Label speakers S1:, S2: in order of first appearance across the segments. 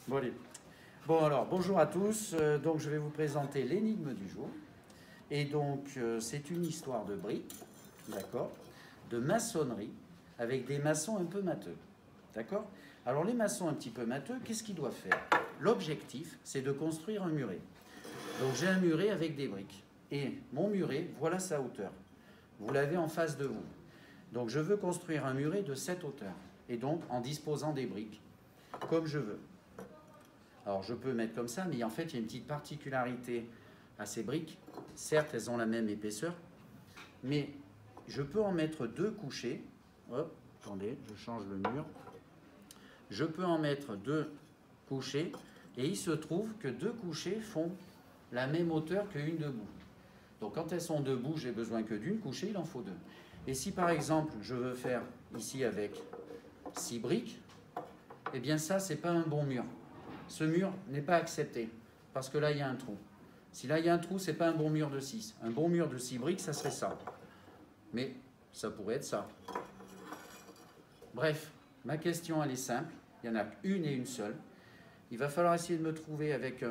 S1: Bon, allez. Bon, alors, bonjour à tous. Donc, je vais vous présenter l'énigme du jour. Et donc, c'est une histoire de briques, d'accord, de maçonnerie, avec des maçons un peu matheux, d'accord. Alors, les maçons un petit peu matheux, qu'est-ce qu'ils doivent faire? L'objectif, c'est de construire un muret. Donc, j'ai un muret avec des briques. Et mon muret, voilà sa hauteur. Vous l'avez en face de vous. Donc, je veux construire un muret de cette hauteur. Et donc, en disposant des briques, comme je veux. Alors je peux mettre comme ça, mais en fait il y a une petite particularité à ces briques. Certes, elles ont la même épaisseur, mais je peux en mettre deux couchés. Hop, attendez, je change le mur. Je peux en mettre deux couchés, et il se trouve que deux couchés font la même hauteur qu'une debout. Donc quand elles sont debout, j'ai besoin que d'une couchée, il en faut deux. Et si par exemple je veux faire ici avec 6 briques, eh bien ça c'est pas un bon mur. Ce mur n'est pas accepté, parce que là, il y a un trou. Si là, il y a un trou, ce n'est pas un bon mur de 6. Un bon mur de 6 briques, ça serait ça. Mais ça pourrait être ça. Bref, ma question, elle est simple. Il y en a une et une seule. Il va falloir essayer de me trouver avec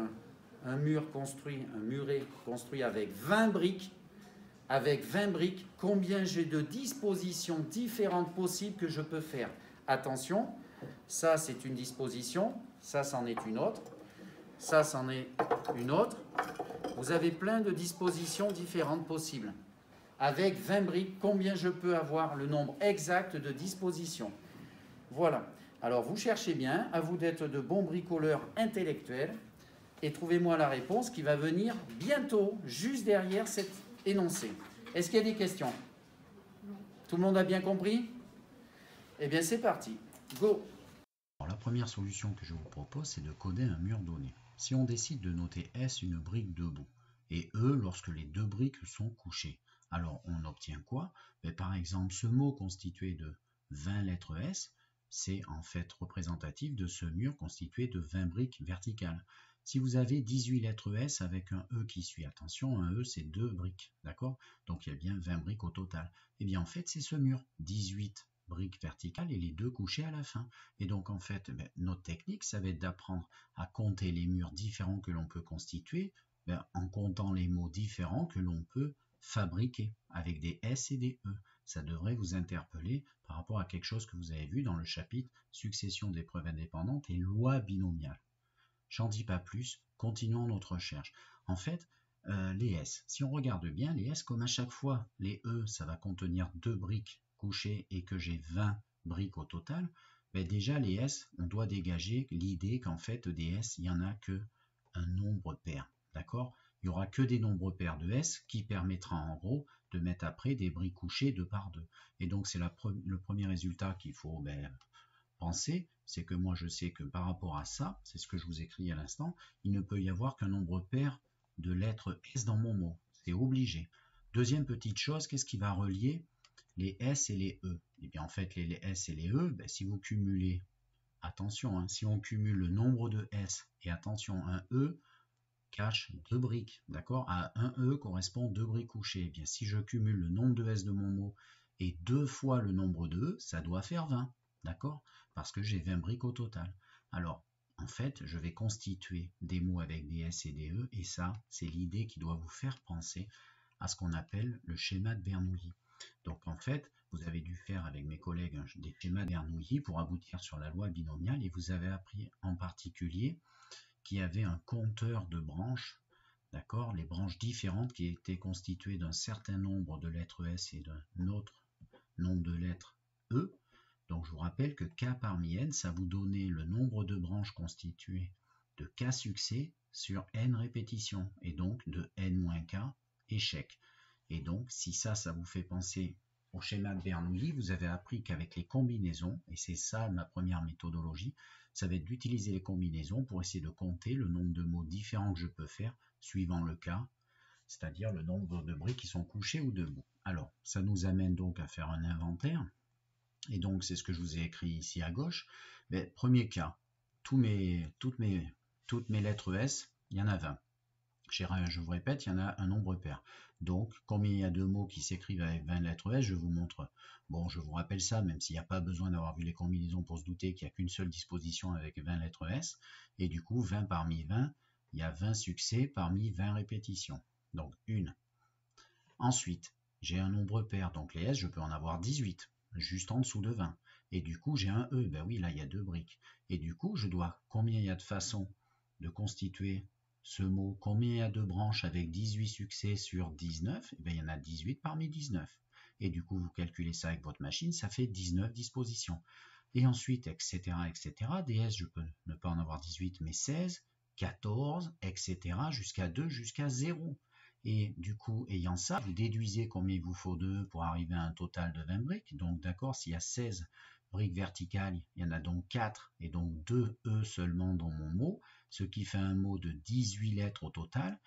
S1: un mur construit, un muret construit avec 20 briques. Avec 20 briques, combien j'ai de dispositions différentes possibles que je peux faire. Attention, ça c'est une disposition, ça c'en est une autre, ça c'en est une autre. Vous avez plein de dispositions différentes possibles. Avec 20 briques, combien je peux avoir le nombre exact de dispositions? Voilà. Alors vous cherchez bien, à vous d'être de bons bricoleurs intellectuels, et trouvez-moi la réponse qui va venir bientôt, juste derrière cet énoncé. Est-ce qu'il y a des questions? Tout le monde a bien compris? Eh bien c'est parti, go!
S2: Alors, la première solution que je vous propose, c'est de coder un mur donné. Si on décide de noter S une brique debout et E lorsque les deux briques sont couchées, alors on obtient quoi? Par exemple, ce mot constitué de 20 lettres S, c'est en fait représentatif de ce mur constitué de 20 briques verticales. Si vous avez 18 lettres S avec un E qui suit, attention, un E c'est 2 briques, d'accord? Donc il y a bien 20 briques au total. Et bien en fait c'est ce mur, 18 briques verticales et les deux couchés à la fin. Et donc en fait, notre technique, ça va être d'apprendre à compter les murs différents que l'on peut constituer, en comptant les mots différents que l'on peut fabriquer avec des S et des E. Ça devrait vous interpeller par rapport à quelque chose que vous avez vu dans le chapitre Succession d'épreuves indépendantes et loi binomiale. J'en dis pas plus, continuons notre recherche. En fait, les S, si on regarde bien, les S, comme à chaque fois, les E, ça va contenir 2 briques couchées et que j'ai 20 briques au total, déjà les S, on doit dégager l'idée qu'en fait, des S, il n'y en a que un nombre pair, d'accord? Il n'y aura que des nombres pairs de S qui permettra en gros de mettre après des briques couchées 2 par 2. Et donc c'est le premier résultat qu'il faut penser, c'est que moi je sais que par rapport à ça, c'est ce que je vous écris à l'instant, il ne peut y avoir qu'un nombre pair de lettres S dans mon mot, c'est obligé. Deuxième petite chose, qu'est-ce qui va relier les S et les E? Et bien en fait les S et les E, si vous cumulez, attention, si on cumule le nombre de S, et attention, un E cache 2 briques, d'accord? À un E correspond 2 briques couchées. Et bien si je cumule le nombre de S de mon mot et 2 fois le nombre de E, ça doit faire 20. D'accord? Parce que j'ai 20 briques au total. Alors, en fait, je vais constituer des mots avec des S et des E, et ça, c'est l'idée qui doit vous faire penser à ce qu'on appelle le schéma de Bernoulli. Donc, en fait, vous avez dû faire avec mes collègues des schémas de Bernoulli pour aboutir sur la loi binomiale, et vous avez appris en particulier qu'il y avait un compteur de branches, d'accord? Les branches différentes qui étaient constituées d'un certain nombre de lettres S et d'un autre nombre de lettres E. Donc je vous rappelle que K parmi N, ça vous donnait le nombre de branches constituées de K succès sur N répétitions, et donc de N-K échecs. Et donc si ça vous fait penser au schéma de Bernoulli, vous avez appris qu'avec les combinaisons, et c'est ça ma première méthodologie, ça va être d'utiliser les combinaisons pour essayer de compter le nombre de mots différents que je peux faire suivant le cas, c'est-à-dire le nombre de briques qui sont couchées ou debout. Alors, ça nous amène donc à faire un inventaire. Et donc, c'est ce que je vous ai écrit ici à gauche. Premier cas, toutes mes lettres S, il y en a 20. Je vous répète, il y en a un nombre pair. Donc, combien il y a de mots qui s'écrivent avec 20 lettres S, je vous montre. Bon, je vous rappelle ça, même s'il n'y a pas besoin d'avoir vu les combinaisons pour se douter qu'il n'y a qu'une seule disposition avec 20 lettres S. Et du coup, 20 parmi 20, il y a 20 succès parmi 20 répétitions. Donc, une. Ensuite, j'ai un nombre pair, donc les S, je peux en avoir 18, juste en dessous de 20. Et du coup, j'ai un E, ben oui, là, il y a 2 briques. Et du coup, je dois, combien il y a de façons de constituer ce mot, combien il y a de branches avec 18 succès sur 19, eh bien, il y en a 18 parmi 19. Et du coup, vous calculez ça avec votre machine, ça fait 19 dispositions. Et ensuite, etc., etc. Des S, je peux ne pas en avoir 18, mais 16, 14, etc., jusqu'à 2, jusqu'à 0. Et du coup, ayant ça, vous déduisez combien il vous faut de pour arriver à un total de 20 briques. Donc, d'accord, s'il y a 16 briques verticales, il y en a donc 4 et donc 2 E seulement dans mon mot, ce qui fait un mot de 18 lettres au total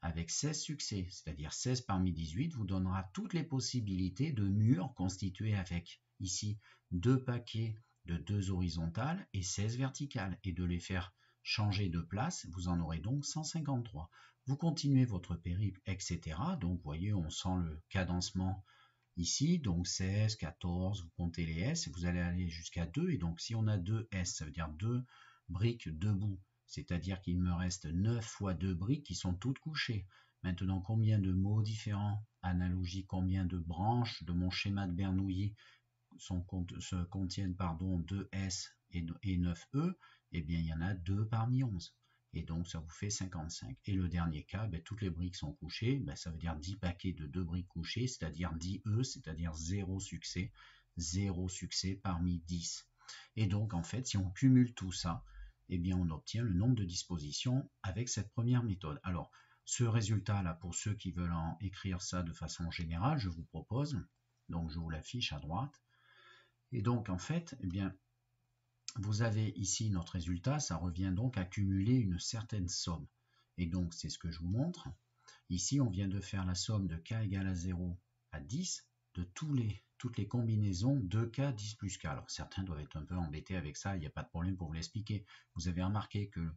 S2: avec 16 succès, c'est-à-dire 16 parmi 18 vous donnera toutes les possibilités de murs constitués avec ici 2 paquets de 2 horizontales et 16 verticales, et de les faire changer de place, vous en aurez donc 153. Vous continuez votre périple, etc. Donc, vous voyez, on sent le cadencement ici. Donc, 16, 14, vous comptez les S, et vous allez aller jusqu'à 2. Et donc, si on a 2 S, ça veut dire 2 briques debout. C'est-à-dire qu'il me reste 9 fois 2 briques qui sont toutes couchées. Maintenant, combien de mots différents, analogiques, combien de branches de mon schéma de Bernoulli contiennent 2 S et 9 E? Eh bien, il y en a 2 parmi 11. Et donc, ça vous fait 55. Et le dernier cas, toutes les briques sont couchées. Ça veut dire 10 paquets de 2 briques couchées, c'est-à-dire 10 E, c'est-à-dire 0 succès. 0 succès parmi 10. Et donc, en fait, si on cumule tout ça, eh bien, on obtient le nombre de dispositions avec cette première méthode. Alors, ce résultat-là, pour ceux qui veulent en écrire ça de façon générale, je vous propose, donc je vous l'affiche à droite. Et donc, en fait, eh bien, vous avez ici notre résultat, ça revient donc à cumuler une certaine somme. Et donc, c'est ce que je vous montre. Ici, on vient de faire la somme de k égale à 0 à 10 de toutes les combinaisons 2k, 10 plus k. Alors, certains doivent être un peu embêtés avec ça, il n'y a pas de problème pour vous l'expliquer. Vous avez remarqué que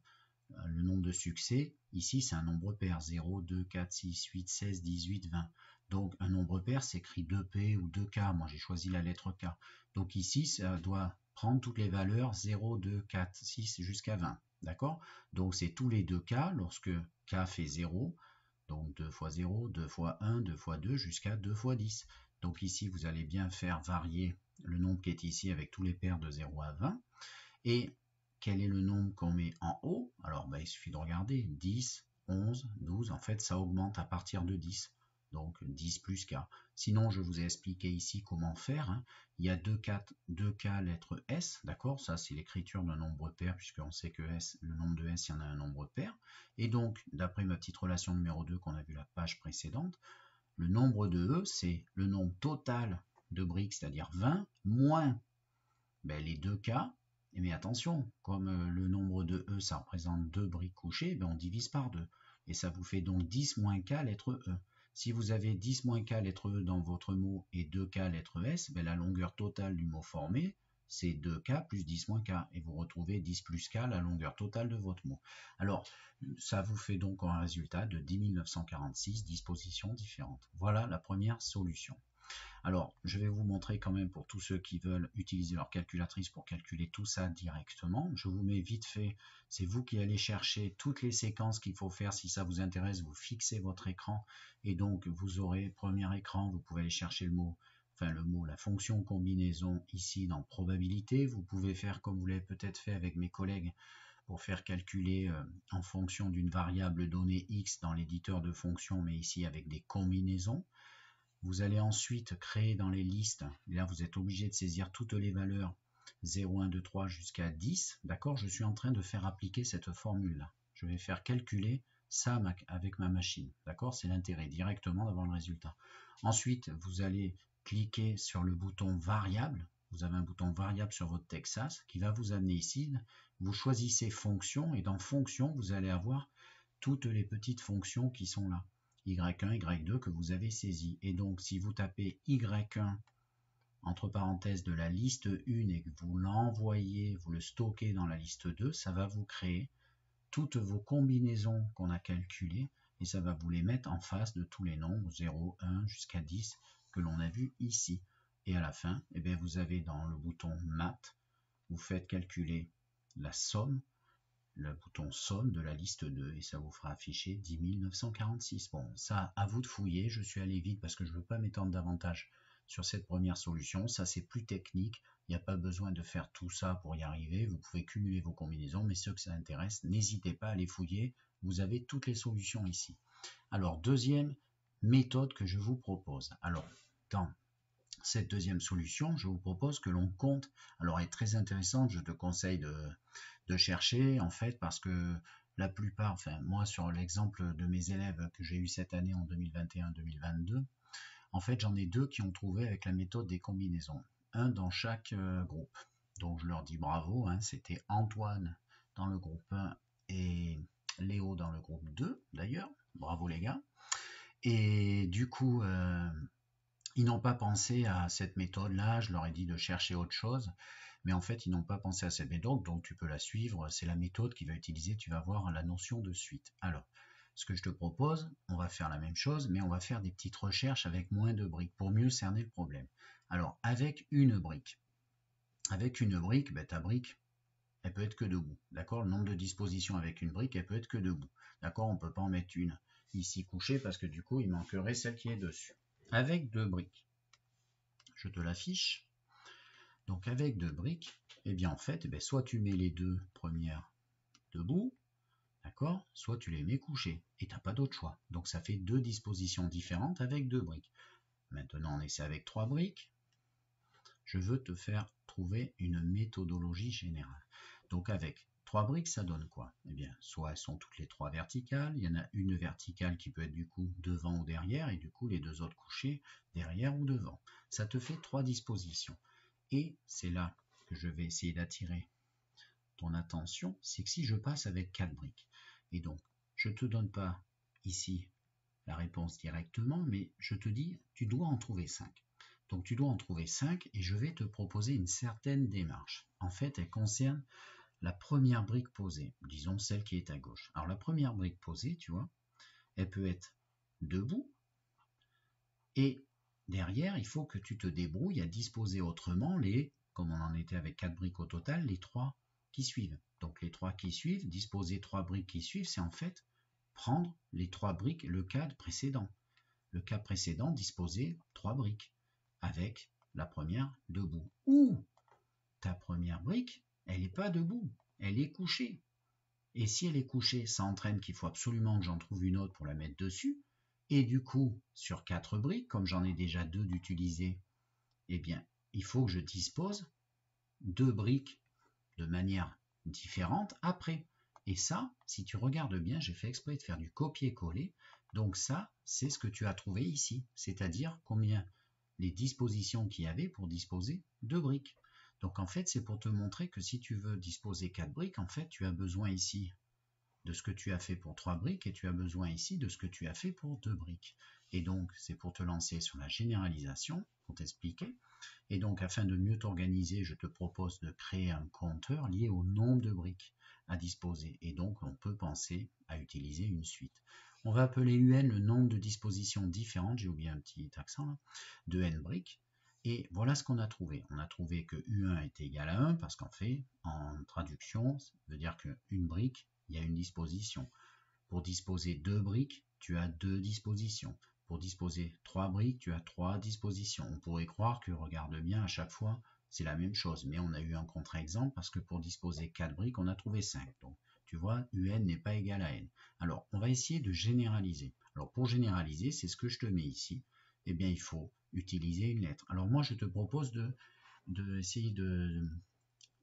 S2: le nombre de succès, ici, c'est un nombre pair. 0, 2, 4, 6, 8, 16, 18, 20. Donc, un nombre pair s'écrit 2p ou 2k. Moi, j'ai choisi la lettre k. Donc, ici, ça doit prendre toutes les valeurs 0, 2, 4, 6 jusqu'à 20. D'accord? Donc, c'est tous les 2k lorsque k fait 0. Donc, 2 fois 0, 2 fois 1, 2 fois 2 jusqu'à 2 fois 10. Donc, ici, vous allez bien faire varier le nombre qui est ici avec tous les pairs de 0 à 20. Et quel est le nombre qu'on met en haut? Alors, il suffit de regarder. 10, 11, 12. En fait, ça augmente à partir de 10. Donc, 10 plus k. Sinon, je vous ai expliqué ici comment faire. Il y a 2k lettres S. D'accord? Ça, c'est l'écriture d'un nombre pair, puisqu'on sait que S, le nombre de S, il y en a un nombre pair. Et donc, d'après ma petite relation numéro 2 qu'on a vu la page précédente, le nombre de E, c'est le nombre total de briques, c'est-à-dire 20, moins les 2k. Mais attention, comme le nombre de E, ça représente 2 briques couchées, on divise par 2. Et ça vous fait donc 10 moins k lettre E. Si vous avez 10 moins k lettre E dans votre mot et 2k lettre S, la longueur totale du mot formé, c'est 2k plus 10 moins k. Et vous retrouvez 10 plus k, la longueur totale de votre mot. Alors, ça vous fait donc un résultat de 10 946 dispositions différentes. Voilà la première solution. Alors, je vais vous montrer quand même pour tous ceux qui veulent utiliser leur calculatrice pour calculer tout ça directement. Je vous mets vite fait, c'est vous qui allez chercher toutes les séquences qu'il faut faire. Si ça vous intéresse, vous fixez votre écran et donc vous aurez premier écran, vous pouvez aller chercher la fonction combinaison ici dans probabilité. Vous pouvez faire comme vous l'avez peut-être fait avec mes collègues pour faire calculer en fonction d'une variable donnée x dans l'éditeur de fonctions, mais ici avec des combinaisons. Vous allez ensuite créer dans les listes, là vous êtes obligé de saisir toutes les valeurs 0, 1, 2, 3 jusqu'à 10. D'accord? Je suis en train de faire appliquer cette formule-là. Je vais faire calculer ça avec ma machine. D'accord? C'est l'intérêt directement d'avoir le résultat. Ensuite, vous allez cliquer sur le bouton variable. Vous avez un bouton variable sur votre Texas qui va vous amener ici. Vous choisissez fonction et dans fonction, vous allez avoir toutes les petites fonctions qui sont là. Y1, Y2 que vous avez saisi. Et donc, si vous tapez Y1 entre parenthèses de la liste 1 et que vous l'envoyez, vous le stockez dans la liste 2, ça va vous créer toutes vos combinaisons qu'on a calculées et ça va vous les mettre en face de tous les nombres 0, 1 jusqu'à 10 que l'on a vu ici. Et à la fin, eh bien, vous avez dans le bouton Math, vous faites calculer la somme, le bouton somme de la liste 2 et ça vous fera afficher 10 946. Bon, ça à vous de fouiller, je suis allé vite parce que je ne veux pas m'étendre davantage sur cette première solution. Ça c'est plus technique, il n'y a pas besoin de faire tout ça pour y arriver. Vous pouvez cumuler vos combinaisons, mais ceux que ça intéresse, n'hésitez pas à les fouiller. Vous avez toutes les solutions ici. Alors, deuxième méthode que je vous propose. Alors, dans cette deuxième solution, je vous propose que l'on compte. Alors, elle est très intéressante, je te conseille de chercher, en fait, parce que la plupart, enfin, moi, sur l'exemple de mes élèves que j'ai eu cette année en 2021-2022, en fait, j'en ai deux qui ont trouvé avec la méthode des combinaisons. Un dans chaque groupe. Donc, je leur dis bravo, hein, c'était Antoine dans le groupe 1 et Léo dans le groupe 2, d'ailleurs. Bravo les gars. Et du coup, ils n'ont pas pensé à cette méthode-là. Je leur ai dit de chercher autre chose. Mais en fait, ils n'ont pas pensé à cette méthode. Donc, tu peux la suivre. C'est la méthode qu'il va utiliser. Tu vas voir la notion de suite. Alors, ce que je te propose, on va faire la même chose, mais on va faire des petites recherches avec moins de briques pour mieux cerner le problème. Alors, avec une brique. Avec une brique, ben, ta brique, elle peut être que debout. D'accord? Le nombre de dispositions avec une brique, elle peut être que debout. D'accord? On ne peut pas en mettre une ici couchée parce que du coup, il manquerait celle qui est dessus. Avec deux briques, je te l'affiche. Donc avec deux briques, eh bien en fait, soit tu mets les deux premières debout, d'accord? Soit tu les mets couchées et tu n'as pas d'autre choix. Donc ça fait deux dispositions différentes avec deux briques. Maintenant, on essaie avec trois briques. Je veux te faire trouver une méthodologie générale. Donc avec trois briques, ça donne quoi? Eh bien, soit elles sont toutes les trois verticales, il y en a une verticale qui peut être du coup devant ou derrière, et du coup les deux autres couchées derrière ou devant. Ça te fait trois dispositions. Et c'est là que je vais essayer d'attirer ton attention, c'est que si je passe avec quatre briques, et donc je ne te donne pas ici la réponse directement, mais je te dis, tu dois en trouver 5. Donc tu dois en trouver 5 et je vais te proposer une certaine démarche. En fait, elle concerne la première brique posée, disons celle qui est à gauche. Alors la première brique posée, tu vois, elle peut être debout et derrière, il faut que tu te débrouilles à disposer autrement les, comme on en était avec 4 briques au total, les 3 qui suivent. Donc les 3 qui suivent, disposer 3 briques qui suivent, c'est en fait prendre les 3 briques, le cas précédent. Le cas précédent, disposer 3 briques avec la première debout. Ou ta première brique, elle n'est pas debout, elle est couchée. Et si elle est couchée, ça entraîne qu'il faut absolument que j'en trouve une autre pour la mettre dessus. Et du coup, sur 4 briques, comme j'en ai déjà 2 d'utiliser, eh bien, il faut que je dispose 2 briques de manière différente après. Et ça, si tu regardes bien, j'ai fait exprès de faire du copier-coller. Donc ça, c'est ce que tu as trouvé ici. C'est-à-dire combien les dispositions qu'il y avait pour disposer 2 briques. Donc en fait, c'est pour te montrer que si tu veux disposer 4 briques, en fait, tu as besoin ici de ce que tu as fait pour 3 briques et tu as besoin ici de ce que tu as fait pour 2 briques. Et donc, c'est pour te lancer sur la généralisation, pour t'expliquer. Et donc, afin de mieux t'organiser, je te propose de créer un compteur lié au nombre de briques à disposer. Et donc, on peut penser à utiliser une suite. On va appeler UN le nombre de dispositions différentes, j'ai oublié un petit accent là, de n briques. Et voilà ce qu'on a trouvé. On a trouvé que U1 est égal à 1 parce qu'en fait, en traduction, ça veut dire qu'une brique, il y a une disposition. Pour disposer 2 briques, tu as 2 dispositions. Pour disposer 3 briques, tu as 3 dispositions. On pourrait croire que, regarde bien, à chaque fois, c'est la même chose. Mais on a eu un contre-exemple parce que pour disposer 4 briques, on a trouvé 5. Donc, tu vois, UN n'est pas égal à N. Alors, on va essayer de généraliser. Alors, pour généraliser, c'est ce que je te mets ici. Eh bien, il faut utiliser une lettre. Alors, moi, je te propose essayer de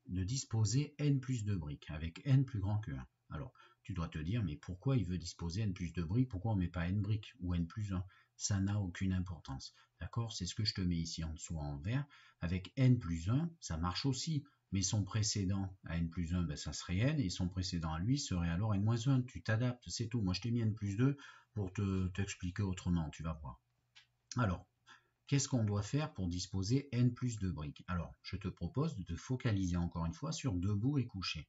S2: disposer N plus 2 briques, avec N plus grand que 1. Alors, tu dois te dire, mais pourquoi il veut disposer N plus 2 briques? Pourquoi on ne met pas N briques ou N plus 1? Ça n'a aucune importance. D'accord? C'est ce que je te mets ici en dessous en vert. Avec N plus 1, ça marche aussi. Mais son précédent à N plus 1, ben, ça serait N, et son précédent à lui serait alors N moins 1. Tu t'adaptes, c'est tout. Moi, je t'ai mis N plus 2 pour t'expliquer autrement, tu vas voir. Alors, qu'est-ce qu'on doit faire pour disposer N plus 2 briques? Alors, je te propose de te focaliser encore une fois sur debout et couché.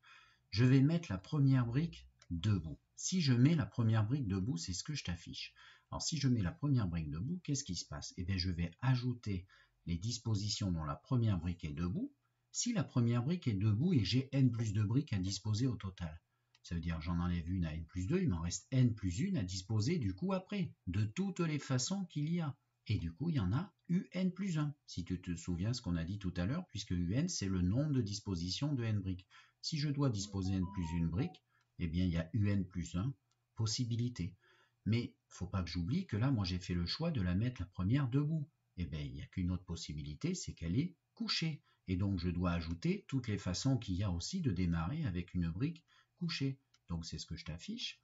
S2: Je vais mettre la première brique debout. Si je mets la première brique debout, c'est ce que je t'affiche. Alors si je mets la première brique debout, qu'est-ce qui se passe? Eh bien je vais ajouter les dispositions dont la première brique est debout. Si la première brique est debout et j'ai n plus 2 briques à disposer au total, ça veut dire j'en enlève une à n plus 2, il m'en reste n plus 1 à disposer du coup après, de toutes les façons qu'il y a. Et du coup, il y en a un plus 1, si tu te souviens ce qu'on a dit tout à l'heure, puisque un, c'est le nombre de dispositions de n briques. Si je dois disposer n plus 1 brique, eh bien, il y a un plus 1 possibilité. Mais il ne faut pas que j'oublie que là, moi, j'ai fait le choix de la mettre la première debout. Eh bien, il n'y a qu'une autre possibilité, c'est qu'elle est couchée. Et donc, je dois ajouter toutes les façons qu'il y a aussi de démarrer avec une brique couchée. Donc, c'est ce que je t'affiche.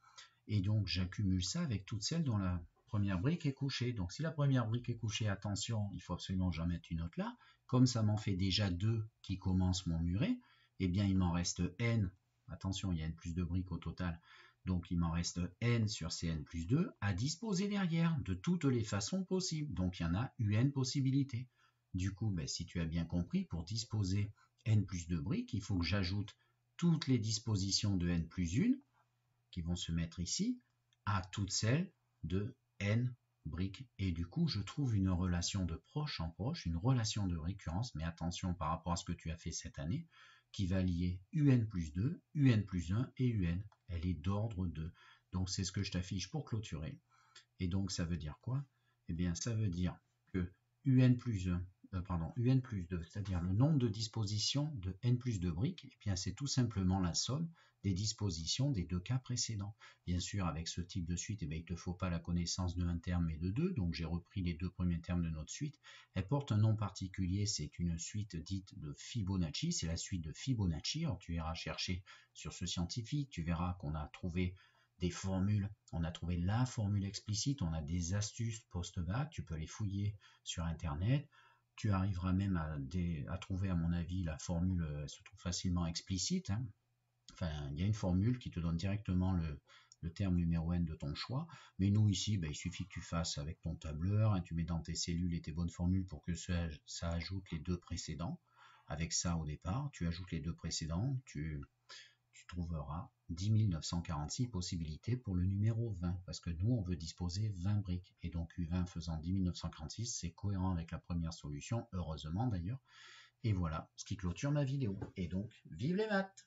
S2: Et donc, j'accumule ça avec toutes celles dont la première brique est couchée. Donc, si la première brique est couchée, attention, il faut absolument que j'en mette une autre là. Comme ça m'en fait déjà 2 qui commencent mon muret, eh bien, il m'en reste n. Attention, il y a n plus 2 briques au total. Donc, il m'en reste n sur Cn plus 2 à disposer derrière, de toutes les façons possibles. Donc, il y en a un possibilités. Du coup, ben, si tu as bien compris, pour disposer n plus 2 briques, il faut que j'ajoute toutes les dispositions de n plus 1, qui vont se mettre ici, à toutes celles de n briques. Et du coup, je trouve une relation de proche en proche, une relation de récurrence, mais attention par rapport à ce que tu as fait cette année, qui va lier un plus 2, un plus 1 et un. Elle est d'ordre 2. Donc, c'est ce que je t'affiche pour clôturer. Et donc, ça veut dire quoi? Eh bien, ça veut dire que un plus 1, un plus 2, c'est-à-dire le nombre de dispositions de n plus 2 briques, eh bien, c'est tout simplement la somme des dispositions des deux cas précédents. Bien sûr, avec ce type de suite, eh bien, il ne te faut pas la connaissance de un terme et de deux, donc j'ai repris les deux premiers termes de notre suite. Elle porte un nom particulier, c'est une suite dite de Fibonacci, c'est la suite de Fibonacci. Alors, tu iras chercher sur ce scientifique, tu verras qu'on a trouvé des formules, on a trouvé la formule explicite, on a des astuces post-bac, tu peux les fouiller sur internet, tu arriveras même à trouver, à mon avis, la formule, elle se trouve facilement explicite, hein. Enfin, il y a une formule qui te donne directement le terme numéro n de ton choix, mais nous ici, ben, il suffit que tu fasses avec ton tableur, hein, tu mets dans tes cellules et tes bonnes formules pour que ça ajoute les deux précédents, avec ça au départ, tu ajoutes les deux précédents, tu trouveras 10 946 possibilités pour le numéro 20, parce que nous, on veut disposer 20 briques, et donc U20 faisant 10 946, c'est cohérent avec la première solution, heureusement d'ailleurs, et voilà ce qui clôture ma vidéo. Et donc, vive les maths!